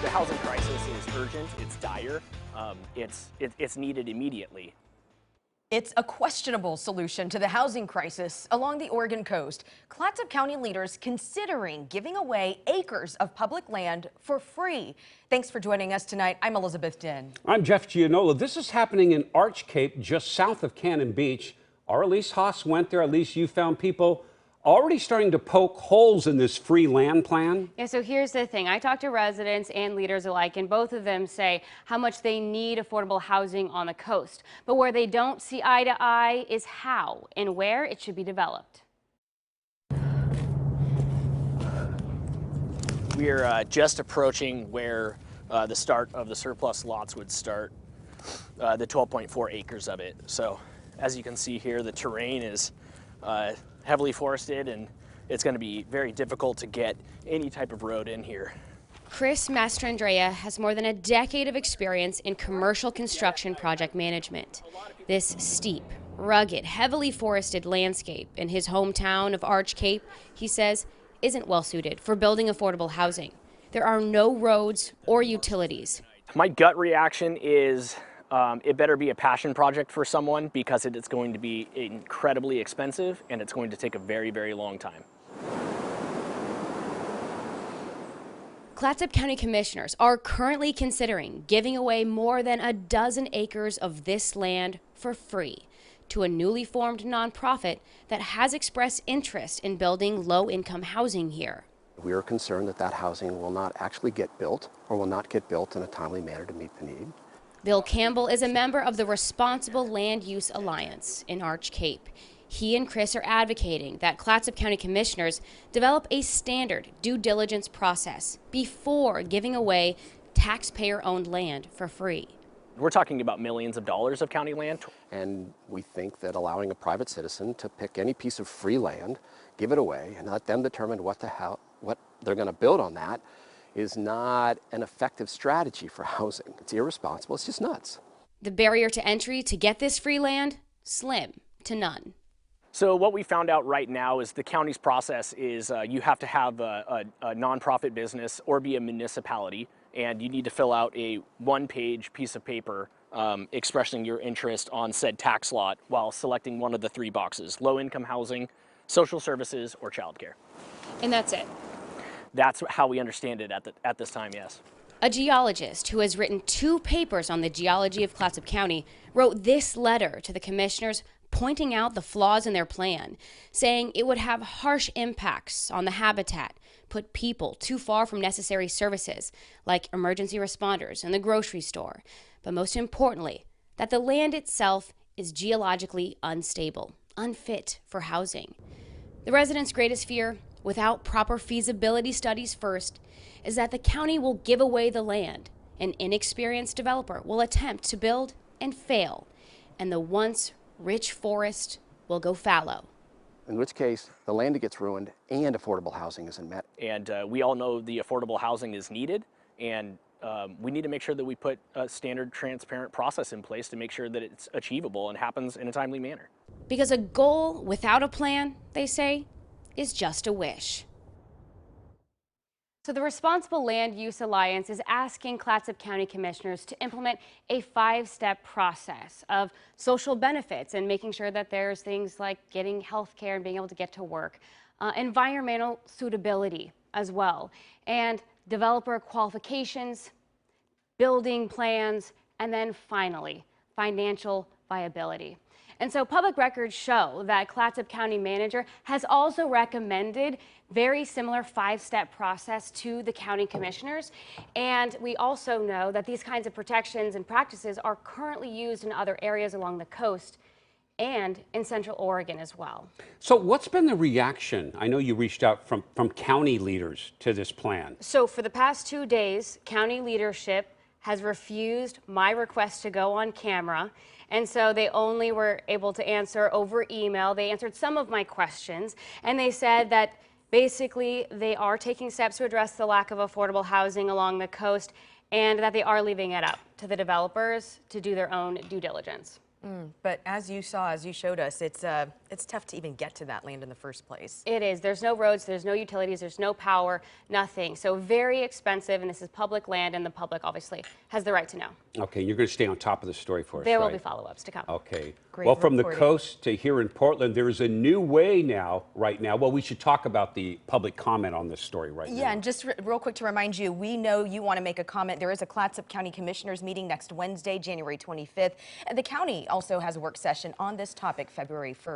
The housing crisis is urgent, it's dire, it's needed immediately. It's a questionable solution to the housing crisis along the Oregon coast. Clatsop County leaders considering giving away acres of public land for free. Thanks for joining us tonight. I'm Elizabeth Dinh. I'm Jeff Gianola. This is happening in Arch Cape, just south of Cannon Beach. Our Elise Haas went there. Elise, you found people already starting to poke holes in this free land plan. Yeah, so here's the thing. I talked to residents and leaders alike, and both of them say how much they need affordable housing on the coast. But where they don't see eye to eye is how and where it should be developed. We're just approaching where the start of the surplus lots would start, the 12.4 acres of it. So as you can see here, the terrain is heavily forested, and it's going to be very difficult to get any type of road in here. Chris Mastrandrea has more than a decade of experience in commercial construction project management. This steep, rugged, heavily forested landscape in his hometown of Arch Cape, he says, isn't well suited for building affordable housing. There are no roads or utilities. My gut reaction is it better be a passion project for someone, because it's going to be incredibly expensive and it's going to take a very, very long time. Clatsop County commissioners are currently considering giving away more than a dozen acres of this land for free to a newly formed nonprofit that has expressed interest in building low-income housing here. We are concerned that that housing will not actually get built, or will not get built in a timely manner to meet the need. Bill Campbell is a member of the Responsible Land Use Alliance in Arch Cape. He and Chris are advocating that Clatsop County commissioners develop a standard due diligence process before giving away taxpayer-owned land for free. We're talking about millions of dollars of county land. And we think that allowing a private citizen to pick any piece of free land, give it away, and let them determine what they're going to build on that is not an effective strategy for housing. It's irresponsible. It's just nuts. The barrier to entry to get this free land, slim to none. So what we found out right now is the county's process is you have to have a nonprofit business or be a municipality, and you need to fill out a one-page piece of paper expressing your interest on said tax lot while selecting one of the three boxes: low-income housing, social services, or childcare. And that's it. That's how we understand it at this time, yes. A geologist who has written 2 papers on the geology of Clatsop County wrote this letter to the commissioners pointing out the flaws in their plan, saying it would have harsh impacts on the habitat, put people too far from necessary services like emergency responders and the grocery store, but most importantly, that the land itself is geologically unstable, unfit for housing. The residents' greatest fear, without proper feasibility studies first, is that the county will give away the land. An inexperienced developer will attempt to build and fail, and the once rich forest will go fallow. In which case, the land gets ruined and affordable housing isn't met. And we all know the affordable housing is needed, and we need to make sure that we put a standard, transparent process in place to make sure that it's achievable and happens in a timely manner. Because a goal without a plan, they say, is just a wish. So the Responsible Land Use Alliance is asking Clatsop County commissioners to implement a 5-step process of social benefits and making sure that there's things like getting health care and being able to get to work, environmental suitability as well, and developer qualifications, building plans, and then finally, financial viability. And so public records show that Clatsop County manager has also recommended very similar 5-step process to the county commissioners. And we also know that these kinds of protections and practices are currently used in other areas along the coast and in Central Oregon as well. So what's been the reaction? I know you reached out from county leaders to this plan. So for the past 2 days, county leadership has refused my request to go on camera. And so they only were able to answer over email. They answered some of my questions, and they said that basically they are taking steps to address the lack of affordable housing along the coast, and that they are leaving it up to the developers to do their own due diligence. But as you saw, as you showed us, it's tough to even get to that land in the first place. It is. There's no roads, there's no utilities, there's no power, nothing. So very expensive, and this is public land, and the public obviously has the right to know. Okay, you're going to stay on top of the story for us, There will right? be follow-ups to come. Okay. Great Well, from the reporting. coast to here in Portland, there is a new way now, right now. Well, we should talk about the public comment on this story right now. Yeah, and just real quick to remind you, we know you want to make a comment. There is a Clatsop County Commissioners meeting next Wednesday, January 25th. And the county also has a work session on this topic February 1st.